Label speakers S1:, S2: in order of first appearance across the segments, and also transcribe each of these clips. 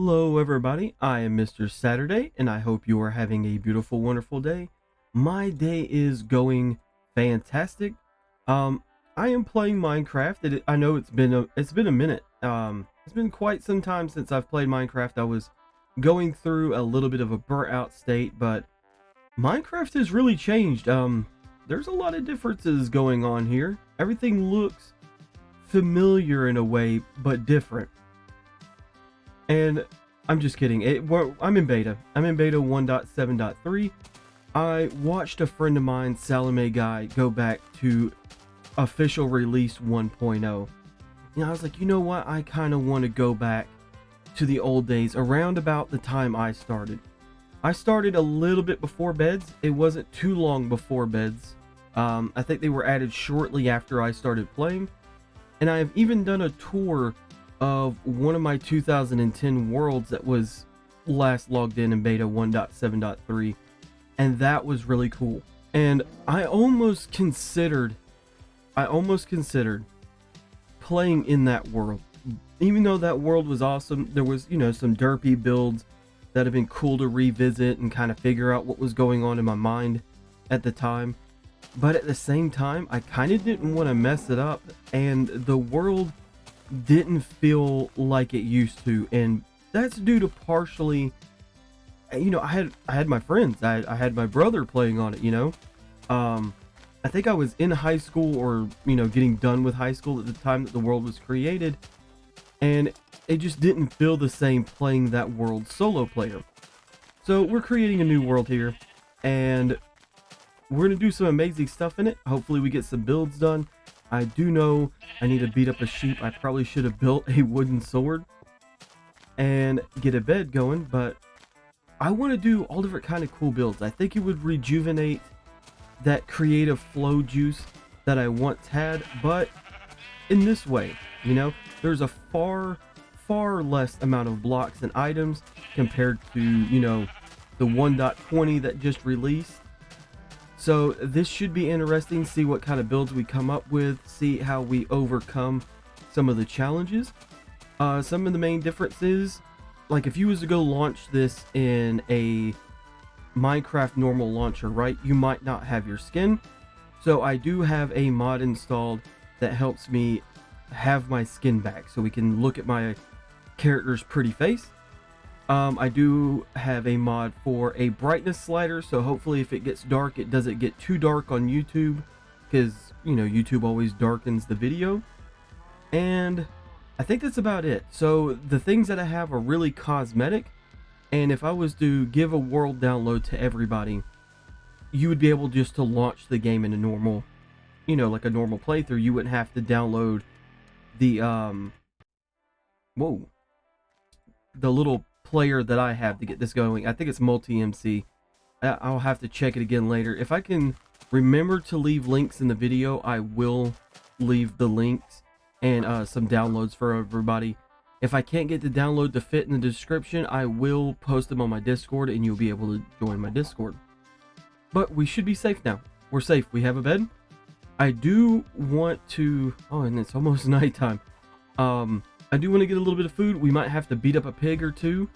S1: Hello everybody, I am Mr. Saturday and I hope you are having a beautiful, wonderful day. My day is going fantastic. I am playing Minecraft. I know it's been a minute. It's been quite some time since I've played Minecraft. I was going through a little bit of a burnt out state, but Minecraft has really changed. There's a lot of differences going on here. Everything looks familiar in a way, but different. And I'm just kidding. I'm in beta. I'm in beta 1.7.3. I watched a friend of mine, Salome Guy, go back to official release 1.0. I was like, you know what? I kind of want to go back to the old days, around about the time I started. I started a little bit before beds. It wasn't too long before beds. I think they were added shortly after I started playing. And I've even done a tour of one of my 2010 worlds that was last logged in beta 1.7.3, and that was really cool. And I almost considered playing in that world. Even though that world was awesome, there was, some derpy builds that have been cool to revisit and kind of figure out what was going on in my mind at the time. But at the same time, I kind of didn't want to mess it up, and the world didn't feel like it used to, and that's due to partially, I had my friends, I had my brother playing on it. I think I was in high school, or getting done with high school at the time that the world was created, and it just didn't feel the same playing that world solo player. So we're creating a new world here, and we're gonna do some amazing stuff in it. Hopefully we get some builds done. I do know I need to beat up a sheep. I probably should have built a wooden sword and get a bed going, but I want to do all different kind of cool builds. I think it would rejuvenate that creative flow juice that I once had, but in this way. There's a far less amount of blocks and items compared to the 1.20 that just released. So this should be interesting, see what kind of builds we come up with, see how we overcome some of the challenges. Some of the main differences, like if you was to go launch this in a Minecraft normal launcher, right, you might not have your skin. So I do have a mod installed that helps me have my skin back so we can look at my character's pretty face. I do have a mod for a brightness slider, so hopefully if it gets dark, it doesn't get too dark on YouTube, because YouTube always darkens the video. And I think that's about it. So the things that I have are really cosmetic, and if I was to give a world download to everybody, you would be able just to launch the game in a normal, like a normal playthrough. You wouldn't have to download the the little player that I have to get this going. I think it's multi-MC. I'll have to check it again later. If I can remember to leave links in the video, I will leave the links and some downloads for everybody. If I can't get the download to fit in the description, I will post them on my Discord and you'll be able to join my Discord. But we should be safe now. We're safe. We have a bed. I do want to... Oh, and it's almost nighttime. I do want to get a little bit of food. We might have to beat up a pig or two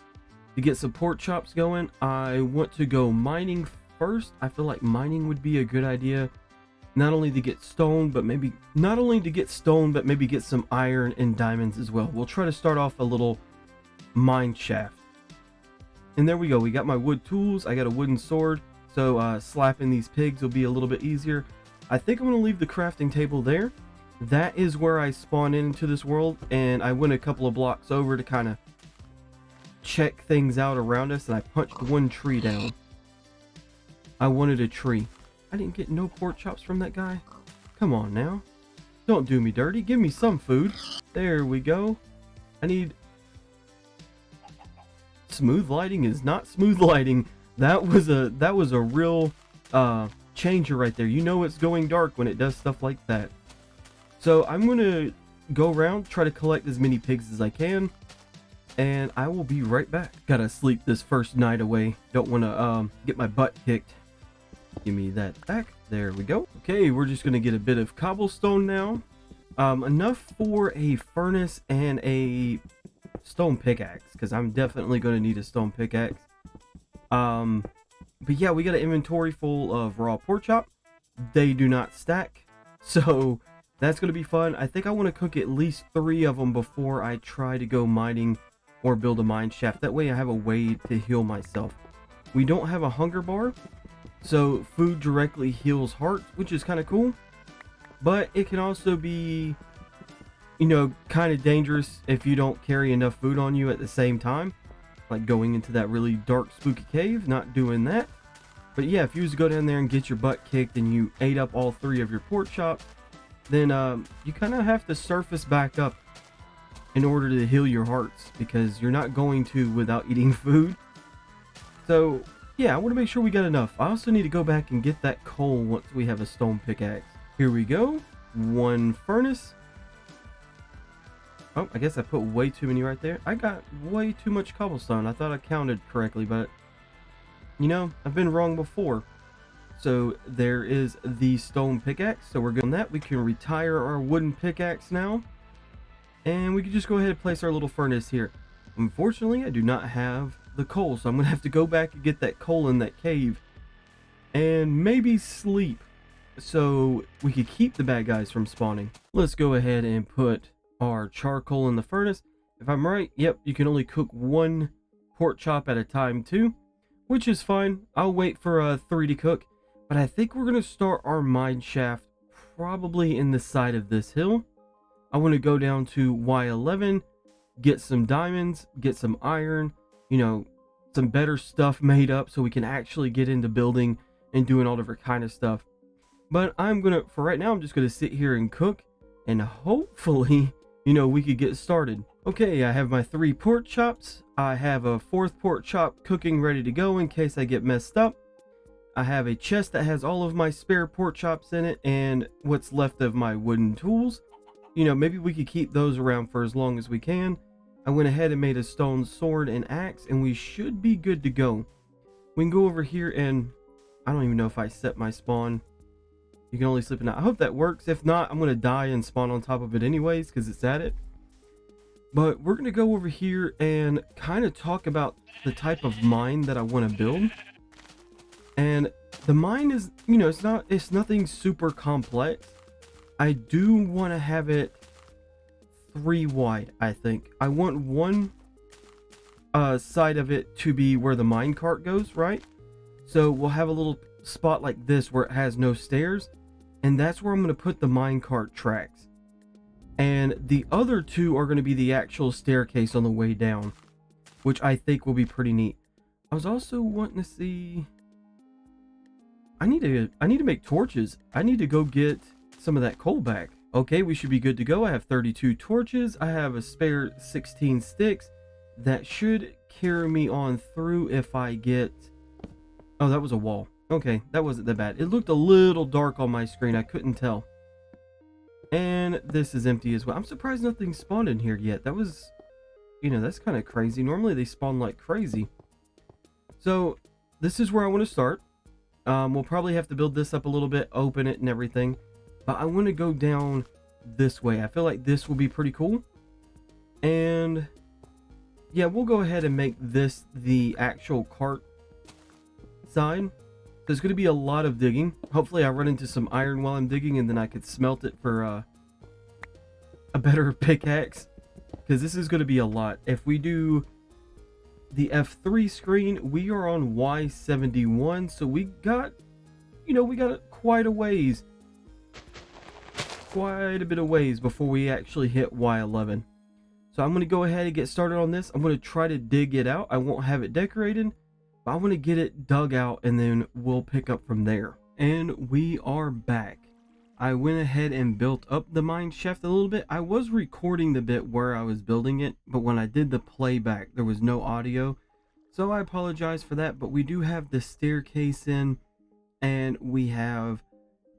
S1: to get some pork chops going. I want to go mining first. I feel like mining would be a good idea. Not only to get stone, but maybe get some iron and diamonds as well. We'll try to start off a little mine shaft. And there we go. We got my wood tools. I got a wooden sword. So slapping these pigs will be a little bit easier. I think I'm going to leave the crafting table there. That is where I spawn into this world, and I went a couple of blocks over to kind of check things out around us, and I punched one tree down. I wanted a tree. I didn't get no pork chops from that guy. Come on now. Don't do me dirty. Give me some food. There we go. I need... Smooth lighting is not smooth lighting. That was a real changer right there. It's going dark when it does stuff like that. So I'm going to go around, try to collect as many pigs as I can, and I will be right back. Gotta sleep this first night away. Don't want to get my butt kicked. Give me that back. There we go. Okay, we're just going to get a bit of cobblestone now. Enough for a furnace and a stone pickaxe, because I'm definitely going to need a stone pickaxe. But yeah, we got an inventory full of raw pork chop. They do not stack, so that's going to be fun. I think I want to cook at least 3 of them before I try to go mining or build a mine shaft. That way I have a way to heal myself. We don't have a hunger bar, so food directly heals hearts, which is kind of cool. But it can also be, you know, kind of dangerous if you don't carry enough food on you at the same time. Like going into that really dark, spooky cave, not doing that. But yeah, if you was to go down there and get your butt kicked and you ate up all 3 of your pork chops, then you kind of have to surface back up in order to heal your hearts, because you're not going to without eating food. So yeah, I want to make sure we got enough. I also need to go back and get that coal once we have a stone pickaxe. Here we go. 1 furnace. Oh, I guess I put way too many right there. I got way too much cobblestone. I thought I counted correctly, but you know, I've been wrong before. So there is the stone pickaxe. So we're good on that. We can retire our wooden pickaxe now. And we can just go ahead and place our little furnace here. Unfortunately, I do not have the coal, so I'm going to have to go back and get that coal in that cave. And maybe sleep, so we could keep the bad guys from spawning. Let's go ahead and put our charcoal in the furnace. If I'm right, yep, you can only cook 1 pork chop at a time too, which is fine. I'll wait for 3 to cook. But I think we're going to start our mine shaft probably in the side of this hill. I want to go down to Y11, get some diamonds, get some iron, you know, some better stuff made up so we can actually get into building and doing all different kind of stuff. But for right now, I'm just going to sit here and cook, and hopefully, you know, we could get started. Okay, I have my 3 pork chops. I have a 4th pork chop cooking ready to go in case I get messed up. I have a chest that has all of my spare pork chops in it and what's left of my wooden tools. You know, maybe we could keep those around for as long as we can. I went ahead and made a stone sword and axe, and we should be good to go. We can go over here, and I don't even know if I set my spawn. You can only sleep at night. I hope that works. If not, I'm going to die and spawn on top of it anyways because it's at it. But we're going to go over here and kind of talk about the type of mine that I want to build. And the mine is, you know, it's nothing super complex. I do want to have it 3 wide, I think. I want one side of it to be where the mine cart goes, right? So we'll have a little spot like this where it has no stairs, and that's where I'm going to put the mine cart tracks. And the other 2 are going to be the actual staircase on the way down, which I think will be pretty neat. I was also wanting to see, I need to make torches. I need to go get some of that coal back. Okay, we should be good to go. I have 32 torches. I have a spare 16 sticks. That should carry me on through if I get... Oh, that was a wall. Okay, that wasn't that bad. It looked a little dark on my screen. I couldn't tell. And this is empty as well. I'm surprised nothing spawned in here yet. That was, you know, that's kind of crazy. Normally they spawn like crazy. So this is where I want to start. We'll probably have to build this up a little bit, open it and everything. But I want to go down this way. I feel like this will be pretty cool. And yeah, we'll go ahead and make this the actual cart side. There's going to be a lot of digging. Hopefully I run into some iron while I'm digging, and then I could smelt it for a better pickaxe. Because this is going to be a lot. If we do the F3 screen, we are on Y71. So we got, you know, we got quite a ways. Quite a bit of ways before we actually hit Y11. So I'm going to go ahead and get started on this. I'm going to try to dig it out. I won't have it decorated, but I want to get it dug out, and then we'll pick up from there. And we are back. I went ahead and built up the mine shaft a little bit. I was recording the bit where I was building it, but when I did the playback, there was no audio. So I apologize for that, but we do have the staircase in, and we have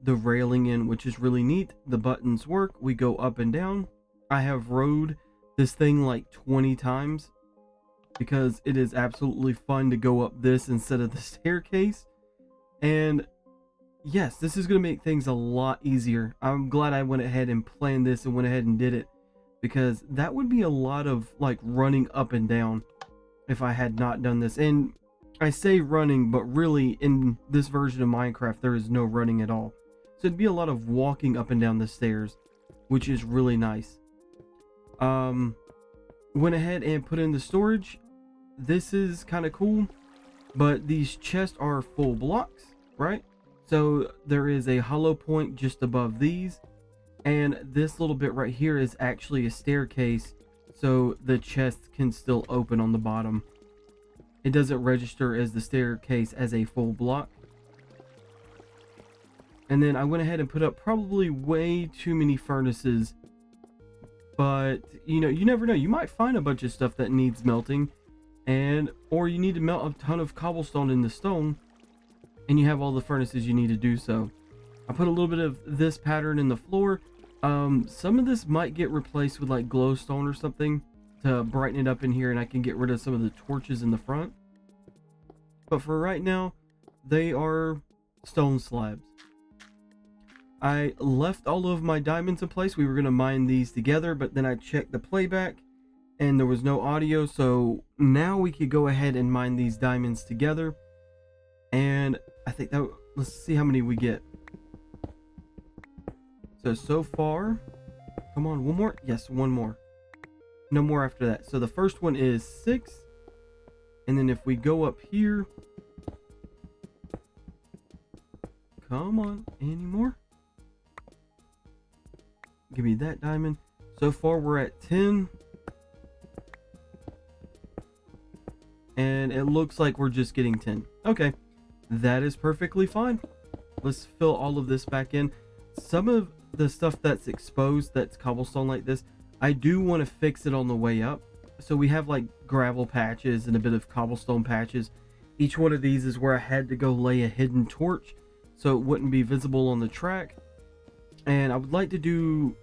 S1: the railing in, which is really neat. The buttons work. We go up and down. I have rode this thing like 20 times because it is absolutely fun to go up this instead of the staircase. And yes, this is going to make things a lot easier. I'm glad I went ahead and planned this and went ahead and did it, because that would be a lot of like running up and down if I had not done this. And I say running, but really in this version of Minecraft, there is no running at all. So it'd be a lot of walking up and down the stairs, which is really nice. Went ahead and put in the storage. This is kind of cool, but these chests are full blocks, right? So there is a hollow point just above these, and this little bit right here is actually a staircase, so the chest can still open on the bottom. It doesn't register as the staircase as a full block. And then I went ahead and put up probably way too many furnaces, but you know, you never know, you might find a bunch of stuff that needs melting, or you need to melt a ton of cobblestone in the stone, and you have all the furnaces you need to do so. I put a little bit of this pattern in the floor. Some of this might get replaced with like glowstone or something to brighten it up in here, and I can get rid of some of the torches in the front. But for right now, they are stone slabs. I left all of my diamonds in place. We were going to mine these together, but then I checked the playback and there was no audio, so now we could go ahead and mine these diamonds together. And I think that, let's see how many we get. So far, come on, one more. Yes, one more. No more after that. So the first one is 6, and then if we go up here, come on, any more? Give me that diamond. So far we're at 10, and it looks like we're just getting 10. Okay, that is perfectly fine. Let's fill all of this back in. Some of the stuff that's exposed, that's cobblestone like this, I do want to fix it on the way up. So we have like gravel patches and a bit of cobblestone patches. Each one of these is where I had to go lay a hidden torch so it wouldn't be visible on the track. And I would like to do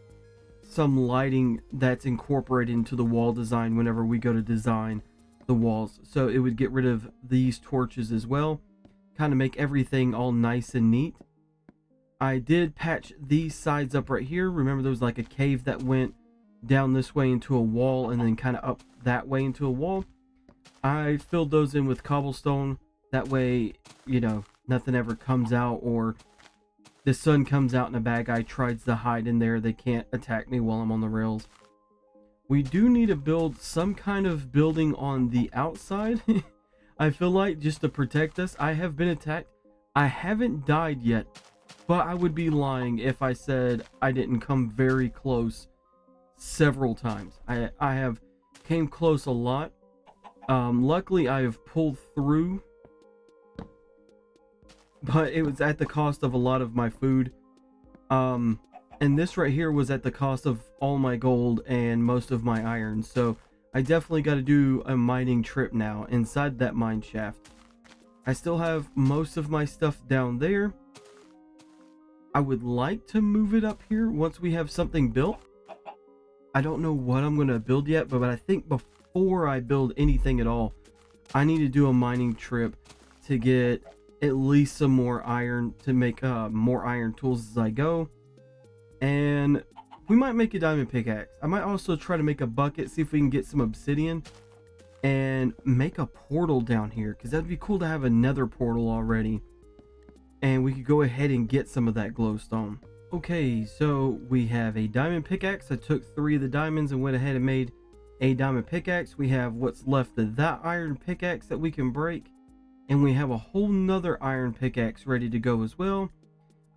S1: some lighting that's incorporated into the wall design whenever we go to design the walls. So it would get rid of these torches as well, kind of make everything all nice and neat. I did patch these sides up right here. Remember there was like a cave that went down this way into a wall and then kind of up that way into a wall. I filled those in with cobblestone. That way, you know, nothing ever comes out, or the sun comes out and a bad guy tries to hide in there, they can't attack me while I'm on the rails. We do need to build some kind of building on the outside. I feel like, just to protect us. I have been attacked. I haven't died yet, but I would be lying if I said I didn't come very close several times. I have came close a lot. Luckily I have pulled through, but it was at the cost of a lot of my food. And this right here was at the cost of all my gold and most of my iron. So I definitely got to do a mining trip now inside that mine shaft. I still have most of my stuff down there. I would like to move it up here once we have something built. I don't know what I'm going to build yet, but I think before I build anything at all, I need to do a mining trip to get at least some more iron, to make more iron tools as I go. And we might make a diamond pickaxe. I might also try to make a bucket, see if we can get some obsidian and make a portal down here, because that'd be cool to have a nether portal already, and we could go ahead and get some of that glowstone. Okay, so we have a diamond pickaxe. I took 3 of the diamonds and went ahead and made a diamond pickaxe. We have what's left of that iron pickaxe that we can break, and we have a whole nother iron pickaxe ready to go as well.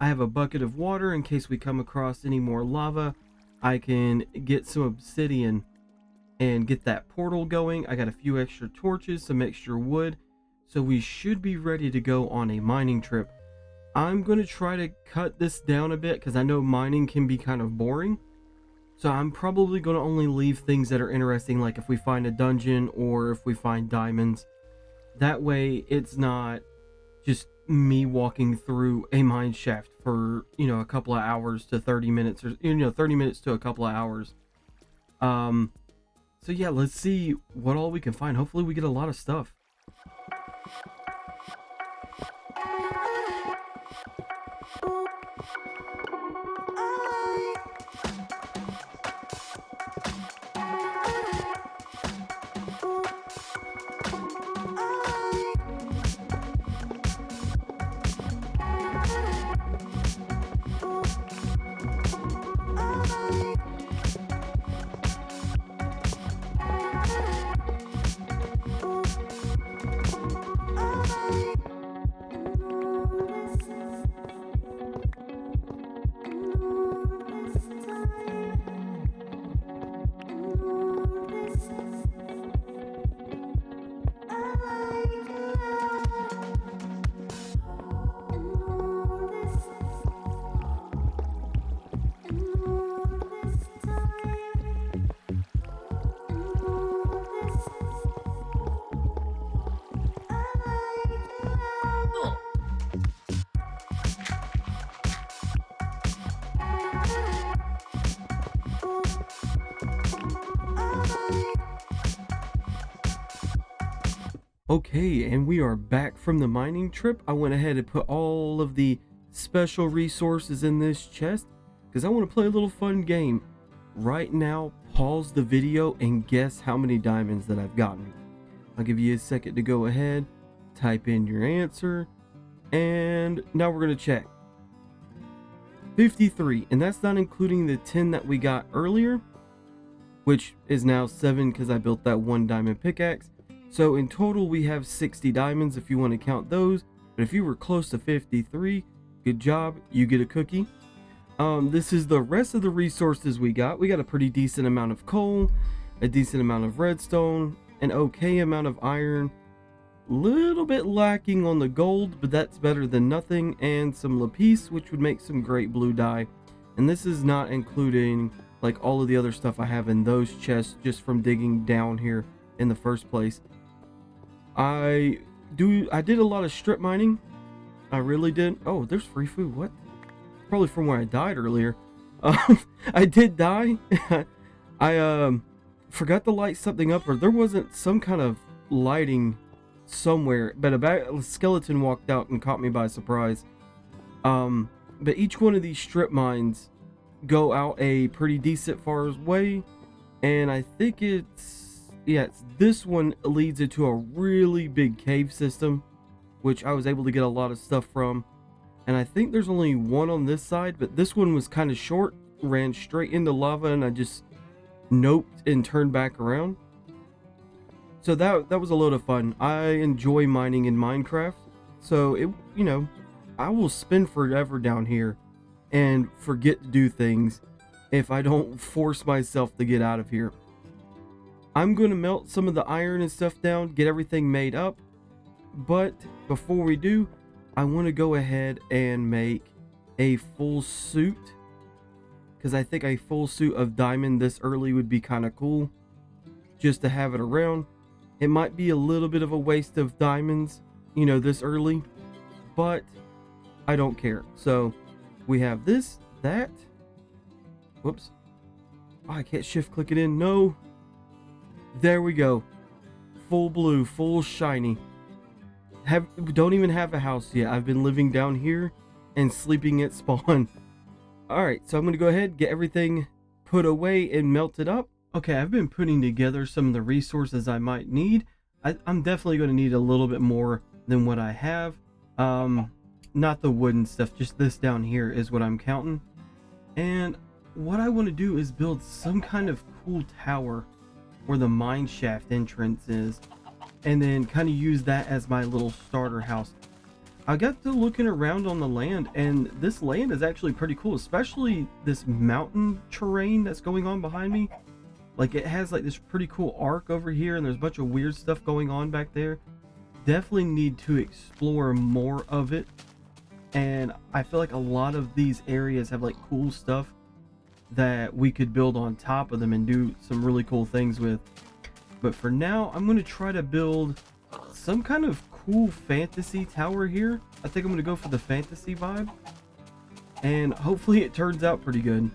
S1: I have a bucket of water in case we come across any more lava. I can get some obsidian and get that portal going. I got a few extra torches, some extra wood, so we should be ready to go on a mining trip. I'm going to try to cut this down a bit because I know mining can be kind of boring. So I'm probably going to only leave things that are interesting, like if we find a dungeon or if we find diamonds. That way it's not just me walking through a mine shaft for, you know, a couple of hours to 30 minutes, or, you know, 30 minutes to a couple of hours. So yeah, let's see what all we can find. Hopefully we get a lot of stuff. Okay, and we are back from the mining trip. I went ahead and put all of the special resources in this chest because I want to play a little fun game. Right now, pause the video and guess how many diamonds that I've gotten. I'll give you a second to go ahead, type in your answer, and now we're going to check. 53, and that's not including the 10 that we got earlier, which is now 7 because I built that 1 diamond pickaxe. So in total we have 60 diamonds if you want to count those, but if you were close to 53, good job, you get a cookie. This is the rest of the resources we got. We got a pretty decent amount of coal, a decent amount of redstone, an okay amount of iron, little bit lacking on the gold, but that's better than nothing, and some lapis, which would make some great blue dye. And this is not including like all of the other stuff I have in those chests just from digging down here in the first place. I did a lot of strip mining. I really did. Oh, there's free food. What? Probably from where I died earlier. I did die. I forgot to light something up, or there wasn't some kind of lighting somewhere, but a skeleton walked out and caught me by surprise. But each one of these strip mines go out a pretty decent far way, and I think it's this one leads into a really big cave system, which I was able to get a lot of stuff from. And I think there's only one on this side, but this one was kind of short, ran straight into lava, and I just noped and turned back around. So that was a lot of fun. I enjoy mining in Minecraft, so I will spend forever down here and forget to do things if I don't force myself to get out of here. I'm going to melt some of the iron and stuff down, get everything made up, but before we do, I want to go ahead and make a full suit, because I think a full suit of diamond this early would be kind of cool, just to have it around. It might be a little bit of a waste of diamonds, this early, but I don't care. So we have this, that, whoops, oh, I can't shift click it in, no. There we go. Full blue, full shiny. Don't even have a house yet. I've been living down here and sleeping at spawn. Alright, so I'm going to go ahead, get everything put away and melted up. Okay, I've been putting together some of the resources I might need. I'm definitely going to need a little bit more than what I have. Not the wooden stuff, just this down here is what I'm counting. And what I want to do is build some kind of cool tower where the mineshaft entrance is, and then kind of use that as my little starter house. I got to looking around on the land, and this land is actually pretty cool, especially this mountain terrain that's going on behind me. Like, it has like this pretty cool arc over here, and there's a bunch of weird stuff going on back there. Definitely need to explore more of it, and I feel like a lot of these areas have like cool stuff that we could build on top of them and do some really cool things with. But for now, I'm going to try to build some kind of cool fantasy tower here. I think I'm going to go for the fantasy vibe, and hopefully it turns out pretty good.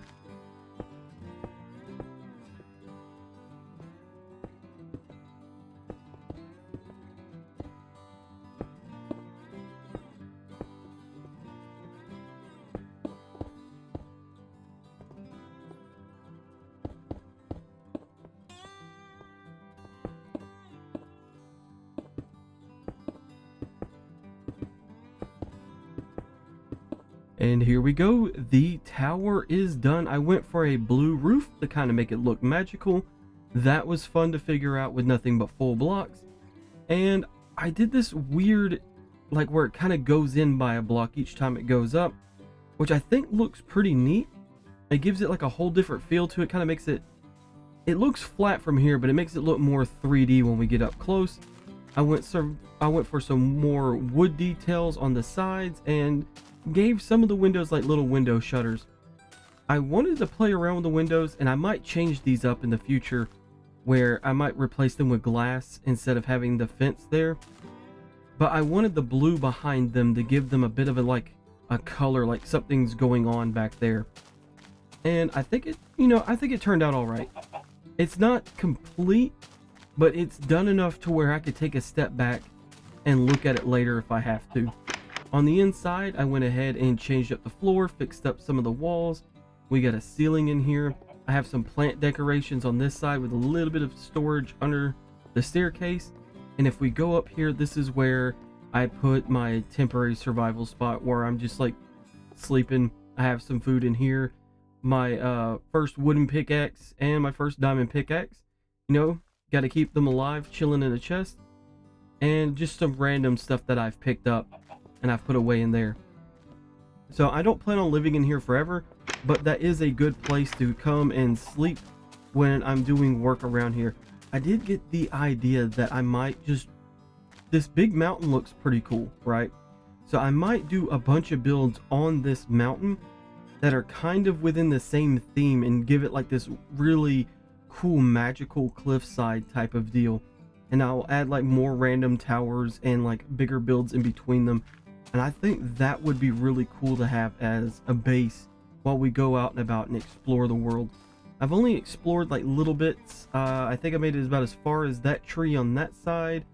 S1: And here we go, the tower is done. I went for a blue roof to kind of make it look magical. That was fun to figure out with nothing but full blocks. And I did this weird, like where it kind of goes in by a block each time it goes up, which I think looks pretty neat. It gives it like a whole different feel to it, kind of makes it looks flat from here, but it makes it look more 3D when we get up close. I went for some more wood details on the sides and gave some of the windows like little window shutters. I wanted to play around with the windows, and I might change these up in the future where I might replace them with glass instead of having the fence there. But I wanted the blue behind them to give them a bit of a color, like something's going on back there. And I think it turned out all right. It's not complete, but it's done enough to where I could take a step back and look at it later if I have to. On the inside, I went ahead and changed up the floor, fixed up some of the walls. We got a ceiling in here. I have some plant decorations on this side with a little bit of storage under the staircase. And if we go up here, this is where I put my temporary survival spot where I'm just like sleeping. I have some food in here. My first wooden pickaxe and my first diamond pickaxe. You know, got to keep them alive, chilling in a chest. And just some random stuff that I've picked up and I've put away in there. So I don't plan on living in here forever, but that is a good place to come and sleep when I'm doing work around here. I did get the idea that I might just, this big mountain looks pretty cool, right? So I might do a bunch of builds on this mountain that are kind of within the same theme and give it like this really cool magical cliffside type of deal. And I'll add like more random towers and like bigger builds in between them. And I think that would be really cool to have as a base while we go out and about and explore the world. I've only explored like little bits. I think I made it about as far as that tree on that side.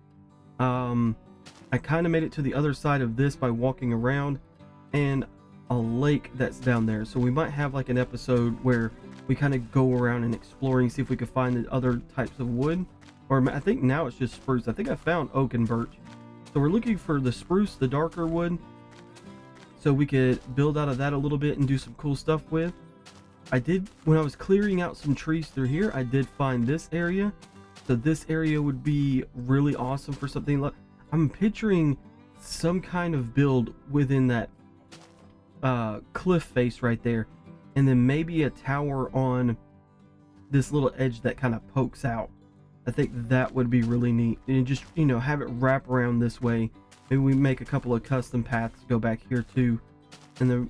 S1: I kind of made it to the other side of this by walking around, and a lake that's down there. So we might have like an episode where we kind of go around and exploring, see if we can find the other types of wood. Or I think now it's just spruce. I think I found oak and birch. So we're looking for the spruce, the darker wood, so we could build out of that a little bit and do some cool stuff with. I did, when I was clearing out some trees through here, I did find this area. So this area would be really awesome for something like, I'm picturing some kind of build within that cliff face right there. And then maybe a tower on this little edge that kind of pokes out. I think that would be really neat. And just, you know, have it wrap around this way. Maybe we make a couple of custom paths go back here too. And there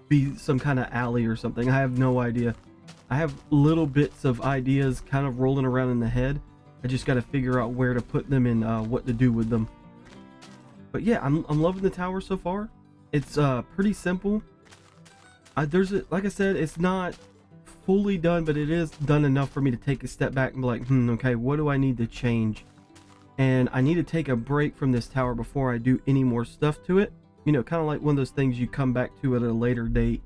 S1: be some kind of alley or something. I have no idea. I have little bits of ideas kind of rolling around in the head. I just got to figure out where to put them and what to do with them. But yeah, I'm loving the tower so far. It's pretty simple. Like I said, it's not fully done, but it is done enough for me to take a step back and be like, okay, what do I need to change? And I need to take a break from this tower before I do any more stuff to it. You know, kind of like one of those things you come back to at a later date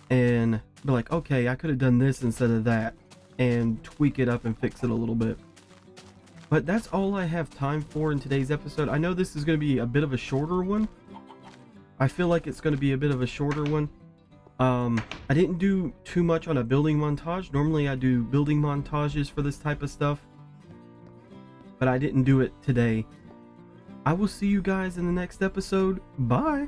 S1: and be like, okay, I could have done this instead of that, and tweak it up and fix it a little bit. But that's all I have time for in today's episode. I know this is going to be a bit of a shorter one. I feel like it's going to be a bit of a shorter one. I didn't do too much on a building montage. Normally I do building montages for this type of stuff, but I didn't do it today. I will see you guys in the next episode. Bye.